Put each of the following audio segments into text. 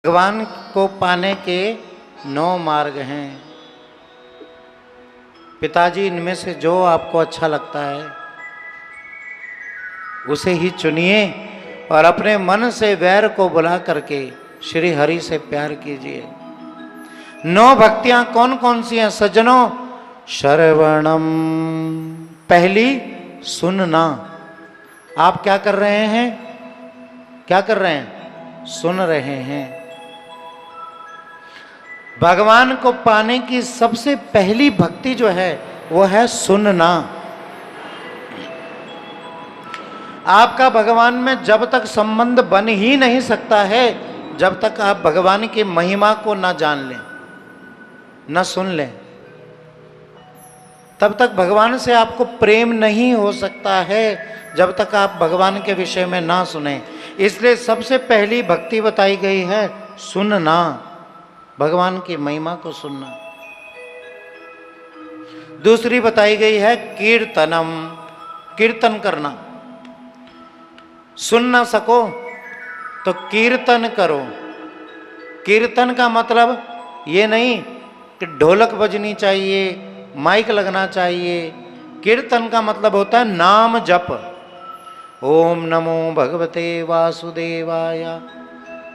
भगवान को पाने के 9 मार्ग हैं। पिताजी, इनमें से जो आपको अच्छा लगता है उसे ही चुनिए और अपने मन से वैर को बुला करके श्री हरि से प्यार कीजिए। 9 भक्तियां कौन कौन सी हैं सज्जनों? श्रवणम, पहली सुनना। आप क्या कर रहे हैं? क्या कर रहे हैं? सुन रहे हैं। भगवान को पाने की सबसे पहली भक्ति जो है वो है सुनना। आपका भगवान में जब तक संबंध बन ही नहीं सकता है जब तक आप भगवान की महिमा को ना जान लें, ना सुन लें, तब तक भगवान से आपको प्रेम नहीं हो सकता है जब तक आप भगवान के विषय में ना सुने। इसलिए सबसे पहली भक्ति बताई गई है सुनना, भगवान की महिमा को सुनना। दूसरी बताई गई है कीर्तनम, कीर्तन करना। सुन ना सको तो कीर्तन करो। कीर्तन का मतलब ये नहीं कि ढोलक बजनी चाहिए, माइक लगना चाहिए। कीर्तन का मतलब होता है नाम जप। ओम नमो भगवते वासुदेवाय,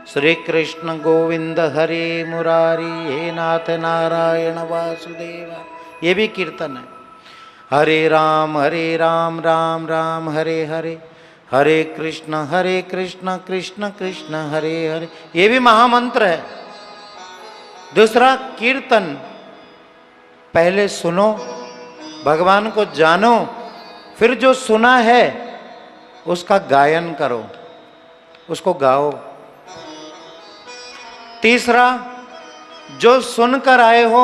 श्री कृष्ण गोविंद हरे मुरारी, हे नाथ नारायण वासुदेवा। ये भी कीर्तन है। हरे राम राम राम हरे हरे, हरे कृष्ण कृष्ण कृष्ण हरे हरे। ये भी महामंत्र है। दूसरा कीर्तन, पहले सुनो, भगवान को जानो, फिर जो सुना है उसका गायन करो, उसको गाओ। तीसरा, जो सुनकर आए हो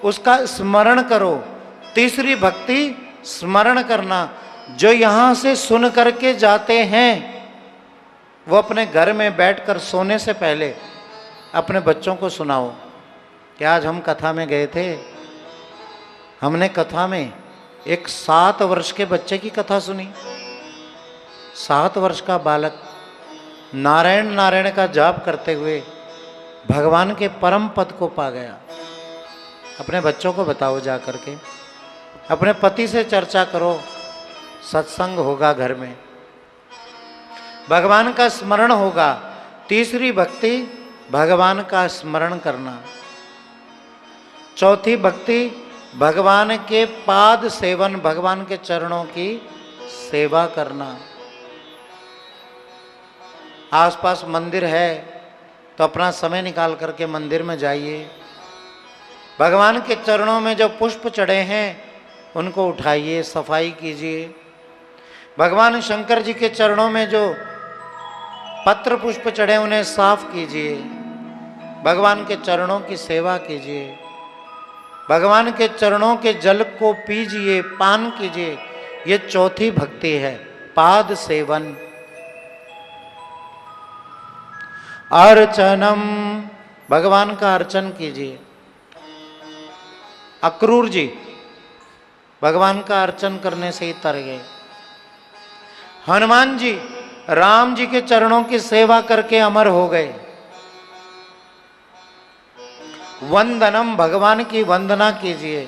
उसका स्मरण करो। तीसरी भक्ति स्मरण करना। जो यहां से सुन करके जाते हैं वो अपने घर में बैठकर सोने से पहले अपने बच्चों को सुनाओ कि आज हम कथा में गए थे, हमने कथा में एक 7 वर्ष के बच्चे की कथा सुनी। 7 वर्ष का बालक नारायण नारायण का जाप करते हुए भगवान के परम पद को पा गया। अपने बच्चों को बताओ जा करके, अपने पति से चर्चा करो, सत्संग होगा घर में, भगवान का स्मरण होगा। तीसरी भक्ति भगवान का स्मरण करना। चौथी भक्ति भगवान के पाद सेवन, भगवान के चरणों की सेवा करना। आसपास मंदिर है तो अपना समय निकाल करके मंदिर में जाइए। भगवान के चरणों में जो पुष्प चढ़े हैं उनको उठाइए, सफाई कीजिए। भगवान शंकर जी के चरणों में जो पत्र पुष्प चढ़े उन्हें साफ कीजिए। भगवान के चरणों की सेवा कीजिए। भगवान के चरणों के जल को पीजिए, पान कीजिए। ये चौथी भक्ति है, पाद सेवन। अर्चनम, भगवान का अर्चन कीजिए। अक्रूर जी भगवान का अर्चन करने से ही तर गए। हनुमान जी राम जी के चरणों की सेवा करके अमर हो गए। वंदनम, भगवान की वंदना कीजिए।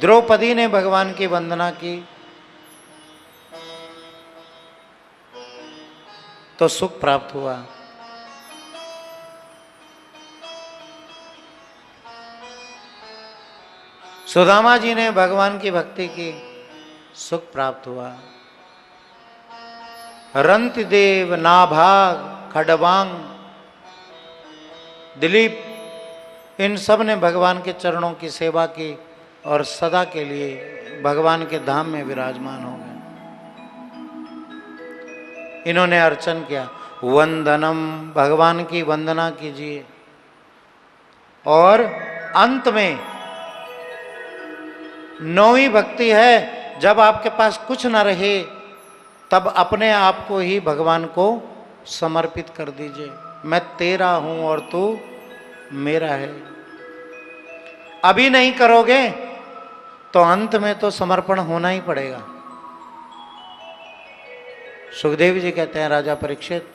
द्रौपदी ने भगवान की वंदना की तो सुख प्राप्त हुआ। सुदामा जी ने भगवान की भक्ति की, सुख प्राप्त हुआ। रंतिदेव, नाभाग, खडवांग, दिलीप, इन सब ने भगवान के चरणों की सेवा की और सदा के लिए भगवान के धाम में विराजमान हो गए। इन्होंने अर्चन किया। वंदनम, भगवान की वंदना कीजिए। और अंत में 9वीं भक्ति है, जब आपके पास कुछ न रहे तब अपने आप को ही भगवान को समर्पित कर दीजिए। मैं तेरा हूं और तू मेरा है। अभी नहीं करोगे तो अंत में तो समर्पण होना ही पड़ेगा। सुखदेव जी कहते हैं, राजा परीक्षित,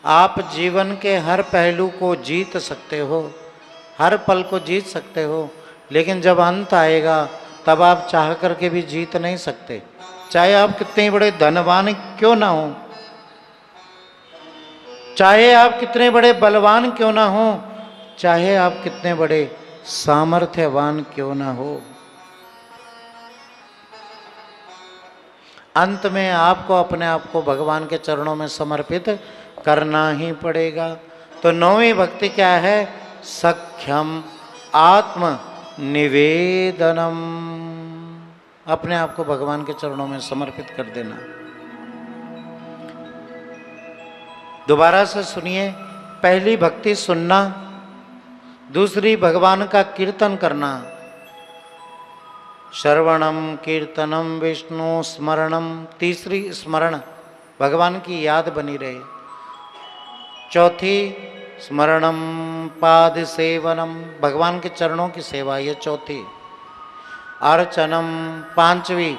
आप जीवन के हर पहलू को जीत सकते हो, हर पल को जीत सकते हो, लेकिन जब अंत आएगा तब आप चाह करके भी जीत नहीं सकते, चाहे आप कितने बड़े धनवान क्यों ना हो, चाहे आप कितने बड़े बलवान क्यों ना हो, चाहे आप कितने बड़े सामर्थ्यवान क्यों ना हो, अंत में आपको अपने आप को भगवान के चरणों में समर्पित करना ही पड़ेगा। तो नौवीं भक्ति क्या है? सख्यम आत्म निवेदनम, अपने आप को भगवान के चरणों में समर्पित कर देना। दोबारा से सुनिए, पहली भक्ति सुनना, दूसरी भगवान का कीर्तन करना, श्रवणम कीर्तनम विष्णु स्मरणम, तीसरी स्मरण, भगवान की याद बनी रहे, चौथी स्मरणम पाद सेवनम, भगवान के चरणों की सेवा, ये चौथी, अर्चनम पांचवी,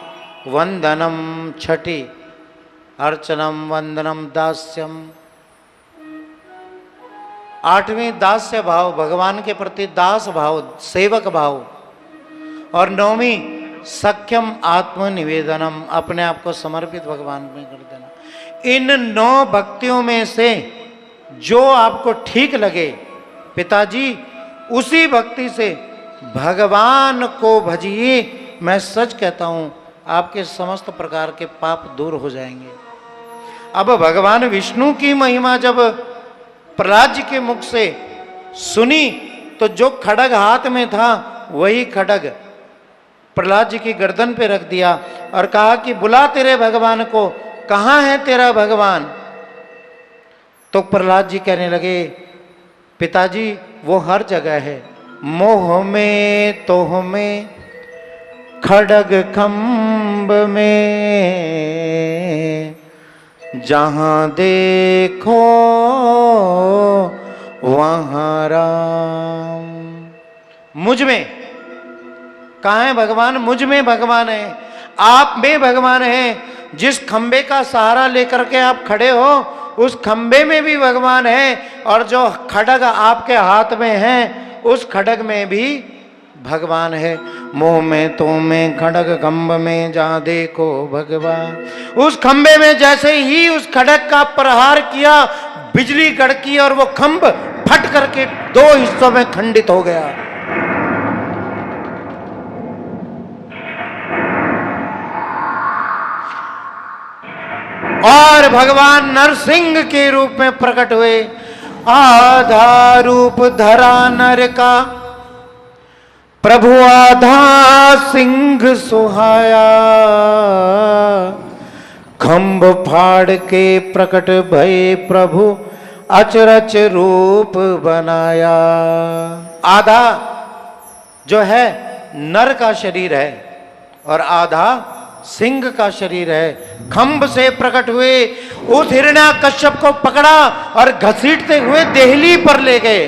वंदनम छठी, अर्चनम वंदनम दास्यम, आठवीं दास्य भाव, भगवान के प्रति दास भाव, सेवक भाव, और नौवीं सख्यम आत्मनिवेदनम, अपने आप को समर्पित भगवान में कर देना। इन 9 भक्तियों में से जो आपको ठीक लगे पिताजी, उसी भक्ति से भगवान को भजिए। मैं सच कहता हूं, आपके समस्त प्रकार के पाप दूर हो जाएंगे। अब भगवान विष्णु की महिमा जब प्रहलाद जी के मुख से सुनी, तो जो खड्ग हाथ में था वही खड्ग प्रहलाद जी की गर्दन पे रख दिया और कहा कि बुला तेरे भगवान को, कहाँ है तेरा भगवान? तो प्रहलाद जी कहने लगे, पिताजी वो हर जगह है, मोह में तोह में खड्ग खंब में, जहां देखो वहां राम। मुझ में कहाँ है भगवान? मुझ में भगवान है, आप में भगवान है। जिस खंबे का सहारा लेकर के आप खड़े हो, उस खंबे में भी भगवान है, और जो खड्ग आपके हाथ में है, उस खड्ग में भी भगवान है। मोह में तो में खड्ग खंब में, जहां देखो भगवान। उस खंबे में जैसे ही उस खड्ग का प्रहार किया, बिजली कड़की और वो खंब फट करके 2 हिस्सों में खंडित हो गया। और भगवान नरसिंह के रूप में प्रकट हुए। आधा रूप धरा नर का, प्रभु आधा सिंह सुहाया। खंभ फाड़ के प्रकट भय प्रभु, अचरज रूप बनाया। आधा जो है नर का शरीर है और आधा सिंह का शरीर है। खंभ से प्रकट हुए, उस हिरण्याकश्यप को पकड़ा और घसीटते हुए देहली पर ले गए।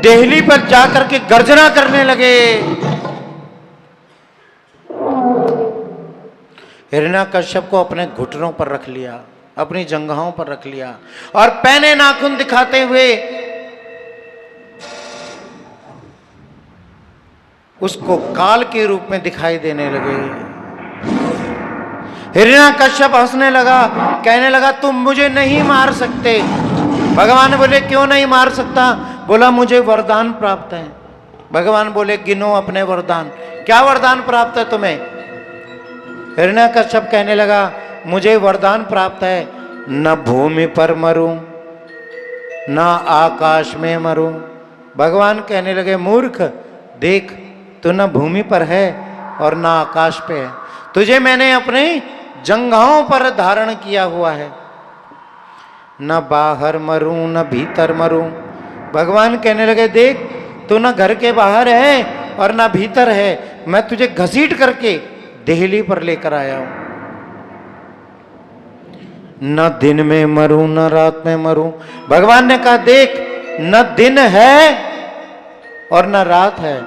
देहली पर जाकर के गर्जना करने लगे। हिरण्याकश्यप को अपने घुटनों पर रख लिया, अपनी जंघाओं पर रख लिया, और पैने नाखून दिखाते हुए उसको काल के रूप में दिखाई देने लगे। हिरण्याकश्यप हंसने लगा, कहने लगा तुम मुझे नहीं मार सकते। भगवान बोले क्यों नहीं मार सकता? बोला मुझे वरदान प्राप्त है। भगवान बोले गिनो अपने वरदान, क्या वरदान प्राप्त है तुम्हें? हिरण्याकश्यप कहने लगा मुझे वरदान प्राप्त है, न भूमि पर मरूं न आकाश में मरूं। भगवान कहने लगे मूर्ख, देख तू न भूमि पर है और न आकाश पे है, तुझे मैंने अपने जंघाओं पर धारण किया हुआ है। न बाहर मरूं न भीतर मरूं। भगवान कहने लगे देख तू न घर के बाहर है और न भीतर है, मैं तुझे घसीट करके देहली पर लेकर आया हूं। न दिन में मरूं न रात में मरूं। भगवान ने कहा देख न दिन है और न रात है।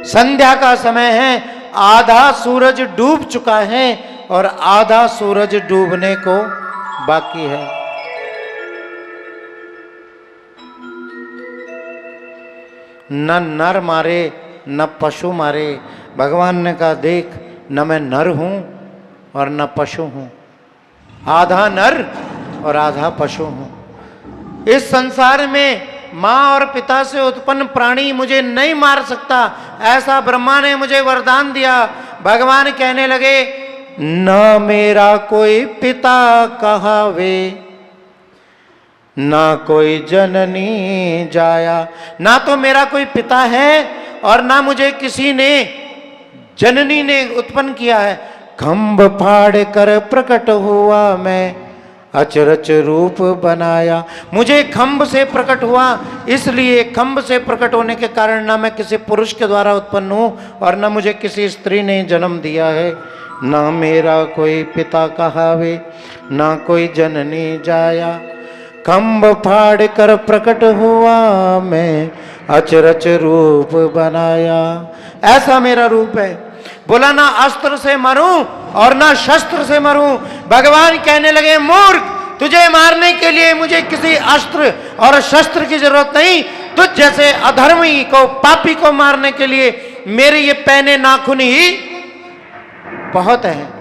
संध्या का समय है, आधा सूरज डूब चुका है और आधा सूरज डूबने को बाकी है। न नर मारे न पशु मारे। भगवान ने कहा देख, न मैं नर हूं और न पशु हूं, आधा नर और आधा पशु हूं। इस संसार में मां और पिता से उत्पन्न प्राणी मुझे नहीं मार सकता, ऐसा ब्रह्मा ने मुझे वरदान दिया। भगवान कहने लगे, न मेरा कोई पिता कहावे, ना कोई जननी जाया। ना तो मेरा कोई पिता है और ना मुझे किसी ने जननी ने उत्पन्न किया है। खंभ फाड़ कर प्रकट हुआ मैं, अचरच रूप बनाया। मुझे खंभ से प्रकट हुआ, इसलिए खंभ से प्रकट होने के कारण ना मैं किसी पुरुष के द्वारा उत्पन्न हूं और ना मुझे किसी स्त्री ने जन्म दिया है। ना मेरा कोई पिता कहावे, ना कोई जननी जाया। खंभ फाड़ कर प्रकट हुआ मैं, अचरच रूप बनाया। ऐसा मेरा रूप है। बोला ना अस्त्र से मरूं और ना शस्त्र से मरूं। भगवान कहने लगे, मूर्ख, तुझे मारने के लिए मुझे किसी अस्त्र और शस्त्र की जरूरत नहीं। तुझ जैसे अधर्मी को, पापी को मारने के लिए मेरे ये पहने नाखून ही बहुत हैं।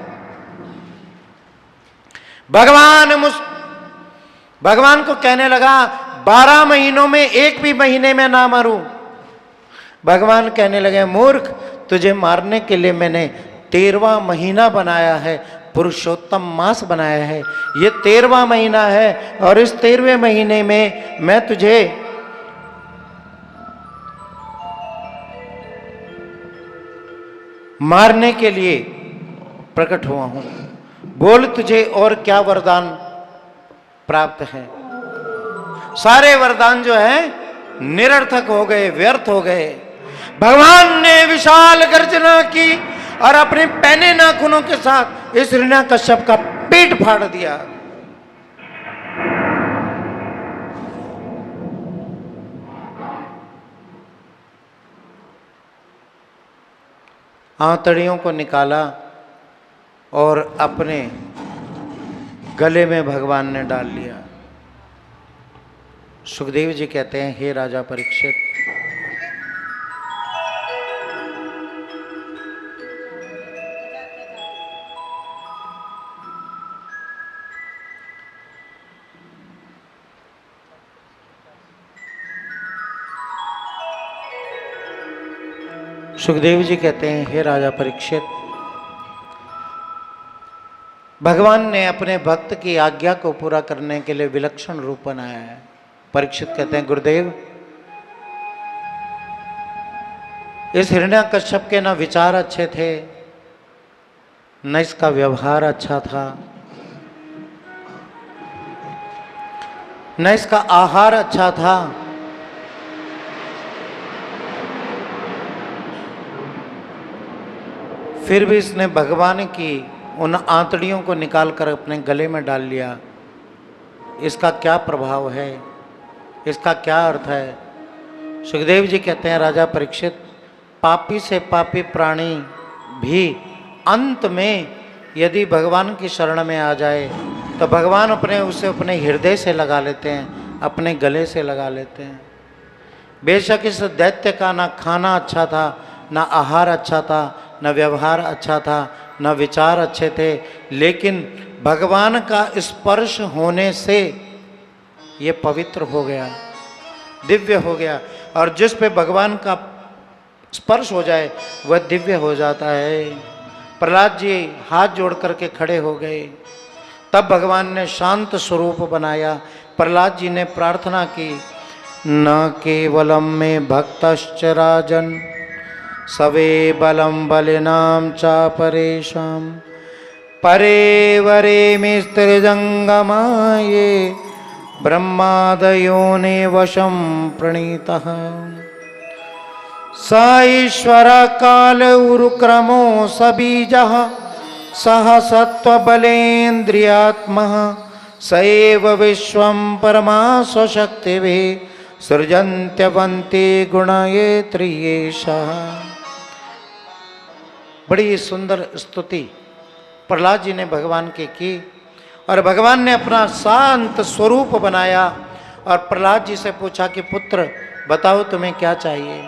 भगवान को कहने लगा, 12 महीनों में एक भी महीने में ना मरूं। भगवान कहने लगे, मूर्ख, तुझे मारने के लिए मैंने 13वां महीना बनाया है, पुरुषोत्तम मास बनाया है। ये 13वां महीना है और इस 13वें महीने में मैं तुझे मारने के लिए प्रकट हुआ हूं। बोल, तुझे और क्या वरदान प्राप्त है? सारे वरदान जो है निरर्थक हो गए, व्यर्थ हो गए। भगवान ने विशाल गर्जना की और अपने पहने नाखूनों के साथ इस हिरण्यकश्यप का पेट फाड़ दिया। आंतड़ियों को निकाला और अपने गले में भगवान ने डाल लिया। सुखदेव जी कहते हैं, हे राजा परीक्षित, सुखदेव जी कहते हैं, हे राजा परीक्षित, भगवान ने अपने भक्त की आज्ञा को पूरा करने के लिए विलक्षण रूप बनाया है। परीक्षित कहते हैं, गुरुदेव, इस हिरण्यकश्यप के न विचार अच्छे थे, न इसका व्यवहार अच्छा था, न इसका आहार अच्छा था। फिर भी इसने भगवान की उन आंतड़ियों को निकालकर अपने गले में डाल लिया। इसका क्या प्रभाव है? इसका क्या अर्थ है? सुखदेव जी कहते हैं, राजा परीक्षित, पापी से पापी प्राणी भी अंत में यदि भगवान की शरण में आ जाए तो भगवान उसे अपने हृदय से लगा लेते हैं, अपने गले से लगा लेते हैं। बेशक इस दैत्य का ना खाना अच्छा था, ना आहार अच्छा था, न व्यवहार अच्छा था, न विचार अच्छे थे, लेकिन भगवान का स्पर्श होने से ये पवित्र हो गया, दिव्य हो गया। और जिस पे भगवान का स्पर्श हो जाए वह दिव्य हो जाता है। प्रहलाद जी हाथ जोड़ करके खड़े हो गए। तब भगवान ने शांत स्वरूप बनाया। प्रहलाद जी ने प्रार्थना की, न केवलम में भक्तश्च राजन, सवे बलम बलिनाम चा परेशाम, परे वरे मिस्त्रिजंगमाये, ब्रह्मादयो ने वशम प्रणीतः, स ईश्वर काल उरुक्रमो सबीजः, सह सत्व बलेन्द्रियात्मः, सैव विश्वं परमा स्वशक्तिभिः सृजन्त्यवन्ति गुणये त्रियेशः। बड़ी सुंदर स्तुति प्रहलाद जी ने भगवान की और भगवान ने अपना शांत स्वरूप बनाया और प्रहलाद जी से पूछा कि पुत्र बताओ तुम्हें क्या चाहिए।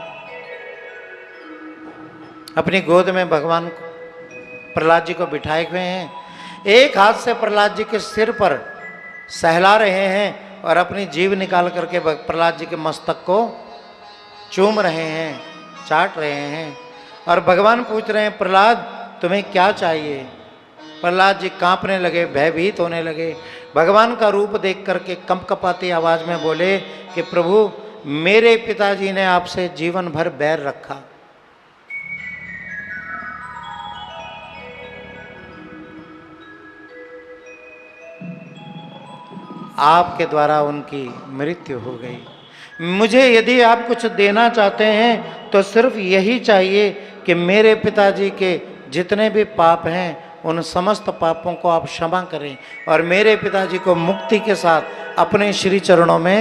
अपनी गोद में भगवान प्रहलाद जी को बिठाए हुए हैं, एक हाथ से प्रहलाद जी के सिर पर सहला रहे हैं और अपनी जीभ निकाल करके प्रहलाद जी के मस्तक को चूम रहे हैं, चाट रहे हैं। और भगवान पूछ रहे हैं प्रहलाद तुम्हें क्या चाहिए। प्रहलाद जी कांपने लगे, भयभीत होने लगे। भगवान का रूप देख करके कंपकपाती आवाज में बोले कि प्रभु मेरे पिताजी ने आपसे जीवन भर बैर रखा, आपके द्वारा उनकी मृत्यु हो गई। मुझे यदि आप कुछ देना चाहते हैं तो सिर्फ यही चाहिए कि मेरे पिताजी के जितने भी पाप हैं उन समस्त पापों को आप क्षमा करें और मेरे पिताजी को मुक्ति के साथ अपने श्री चरणों में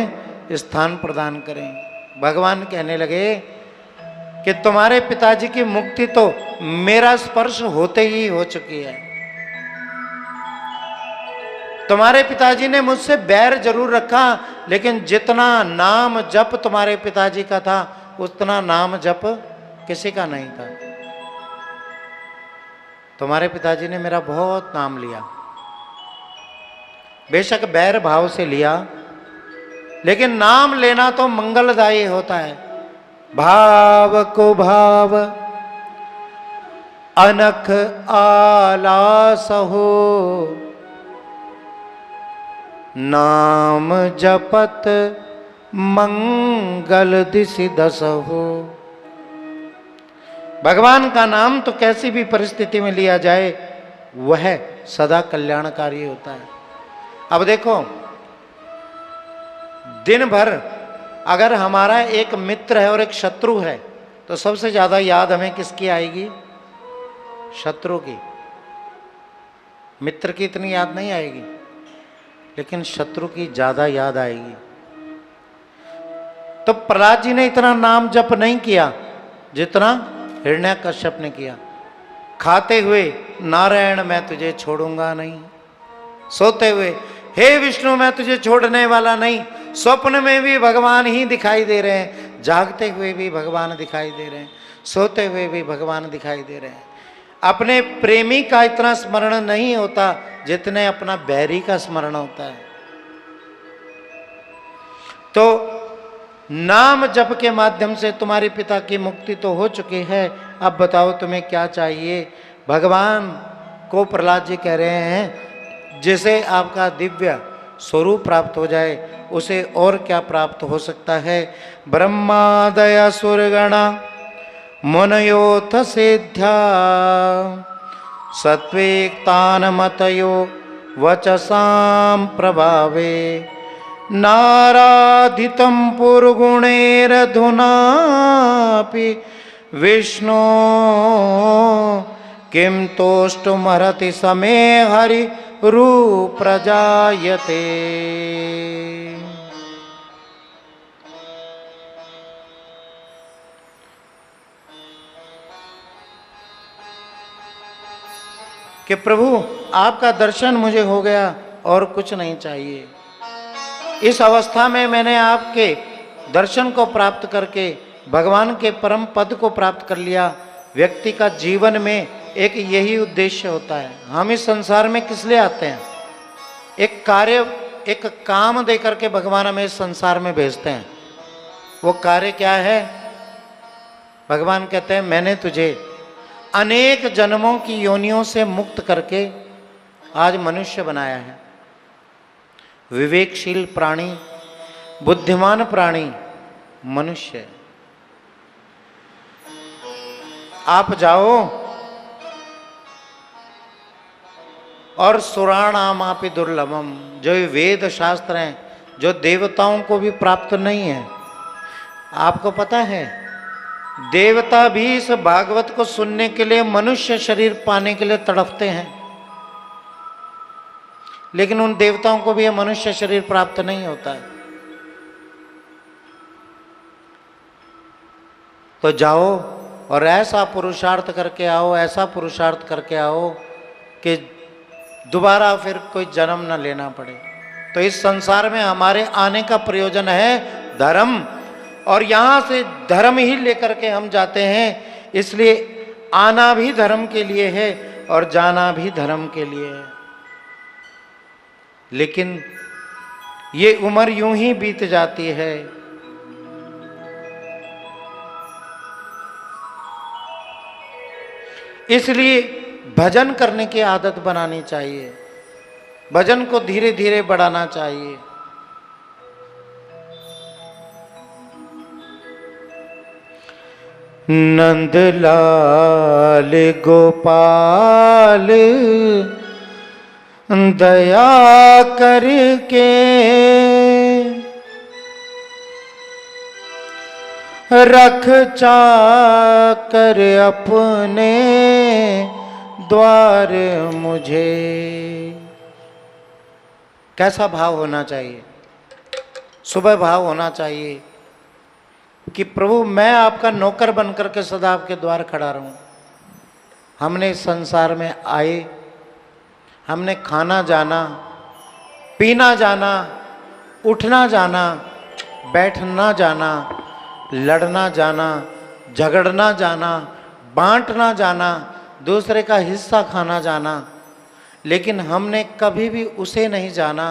स्थान प्रदान करें। भगवान कहने लगे कि तुम्हारे पिताजी की मुक्ति तो मेरा स्पर्श होते ही हो चुकी है। तुम्हारे पिताजी ने मुझसे बैर जरूर रखा, लेकिन जितना नाम जप तुम्हारे पिताजी का था उतना नाम जप किसी का नहीं था। तुम्हारे पिताजी ने मेरा बहुत नाम लिया, बेशक बैर भाव से लिया, लेकिन नाम लेना तो मंगलदायी होता है। भाव को भाव अनख आलास हो, नाम जपत मंगल दिशि दस हो। भगवान का नाम तो कैसी भी परिस्थिति में लिया जाए वह सदा कल्याणकारी होता है। अब देखो, दिन भर अगर हमारा एक मित्र है और एक शत्रु है तो सबसे ज्यादा याद हमें किसकी आएगी? शत्रु की। मित्र की इतनी याद नहीं आएगी, लेकिन शत्रु की ज्यादा याद आएगी। तो प्रहलाद जी ने इतना नाम जप नहीं किया जितना हिरण्यकश्यप ने किया। खाते हुए नारायण मैं तुझे छोड़ूंगा नहीं, सोते हुए हे विष्णु मैं तुझे छोड़ने वाला नहीं। स्वप्न में भी भगवान ही दिखाई दे रहे हैं, जागते हुए भी भगवान दिखाई दे रहे हैं, सोते हुए भी भगवान दिखाई दे रहे हैं। अपने प्रेमी का इतना स्मरण नहीं होता जितने अपना बैरी का स्मरण होता है। तो नाम जप के माध्यम से तुम्हारे पिता की मुक्ति तो हो चुकी है, अब बताओ तुम्हें क्या चाहिए। भगवान को प्रहलाद जी कह रहे हैं जिसे आपका दिव्य स्वरूप प्राप्त हो जाए उसे और क्या प्राप्त हो सकता है। ब्रह्मादय सुरगणा मुनयोथ सिद्ध्या सत्वेक्तान मतयो वचसां प्रभावे नाराधितं पुर्गुणैरधुनापि विष्णु किं तोष्टुमर्हति समे हरि रूप प्रजायते। कि प्रभु आपका दर्शन मुझे हो गया और कुछ नहीं चाहिए। इस अवस्था में मैंने आपके दर्शन को प्राप्त करके भगवान के परम पद को प्राप्त कर लिया। व्यक्ति का जीवन में एक यही उद्देश्य होता है। हम इस संसार में किस लिए आते हैं? एक कार्य, एक काम दे करके भगवान हमें इस संसार में भेजते हैं। वो कार्य क्या है? भगवान कहते हैं मैंने तुझे अनेक जन्मों की योनियों से मुक्त करके आज मनुष्य बनाया है। विवेकशील प्राणी, बुद्धिमान प्राणी मनुष्य। आप जाओ और सुराणामापि दुर्लभम, जो वेद शास्त्र हैं जो देवताओं को भी प्राप्त नहीं है। आपको पता है देवता भी इस भागवत को सुनने के लिए मनुष्य शरीर पाने के लिए तड़पते हैं, लेकिन उन देवताओं को भी यह मनुष्य शरीर प्राप्त नहीं होता है। तो जाओ और ऐसा पुरुषार्थ करके आओ, ऐसा पुरुषार्थ करके आओ कि दोबारा फिर कोई जन्म न लेना पड़े। तो इस संसार में हमारे आने का प्रयोजन है धर्म, और यहाँ से धर्म ही लेकर के हम जाते हैं। इसलिए आना भी धर्म के लिए है और जाना भी धर्म के लिए है। लेकिन ये उम्र यूं ही बीत जाती है। इसलिए भजन करने की आदत बनानी चाहिए, भजन को धीरे धीरे बढ़ाना चाहिए। नंदलाल गोपाल दया करके रख चाकर अपने द्वार मुझे। कैसा भाव होना चाहिए? सुबह भाव होना चाहिए कि प्रभु मैं आपका नौकर बनकर के सदा आपके द्वार खड़ा रहूं। हमने इस संसार में आए, हमने खाना जाना, पीना जाना, उठना जाना, बैठना जाना, लड़ना जाना, झगड़ना जाना, बांटना जाना, दूसरे का हिस्सा खाना जाना, लेकिन हमने कभी भी उसे नहीं जाना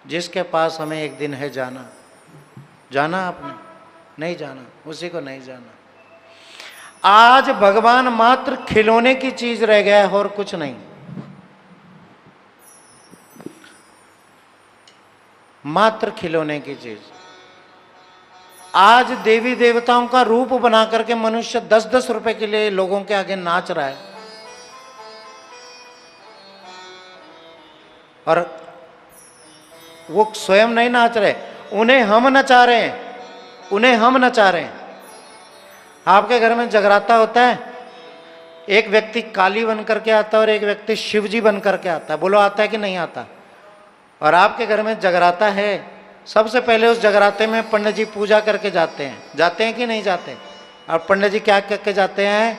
जिसके पास हमें एक दिन है जाना। जाना आपने? नहीं जाना, उसी को नहीं जाना। आज भगवान मात्र खिलौने की चीज रह गया है और कुछ नहीं। मात्र खिलौने की चीज। आज देवी देवताओं का रूप बना करके मनुष्य 10-10 रुपए के लिए लोगों के आगे नाच रहा है, और वो स्वयं नहीं नाच रहे, उन्हें हम नचा रहे हैं, उन्हें हम नचा रहे हैं। आपके घर में जगराता होता है, एक व्यक्ति काली बन करके आता है और एक व्यक्ति शिवजी बन करके आता है। बोलो आता है कि नहीं आता? और आपके घर में जगराता है, सबसे पहले उस जगराते में पंडित जी पूजा करके जाते हैं कि नहीं जाते? और पंडित जी क्या करके जाते हैं?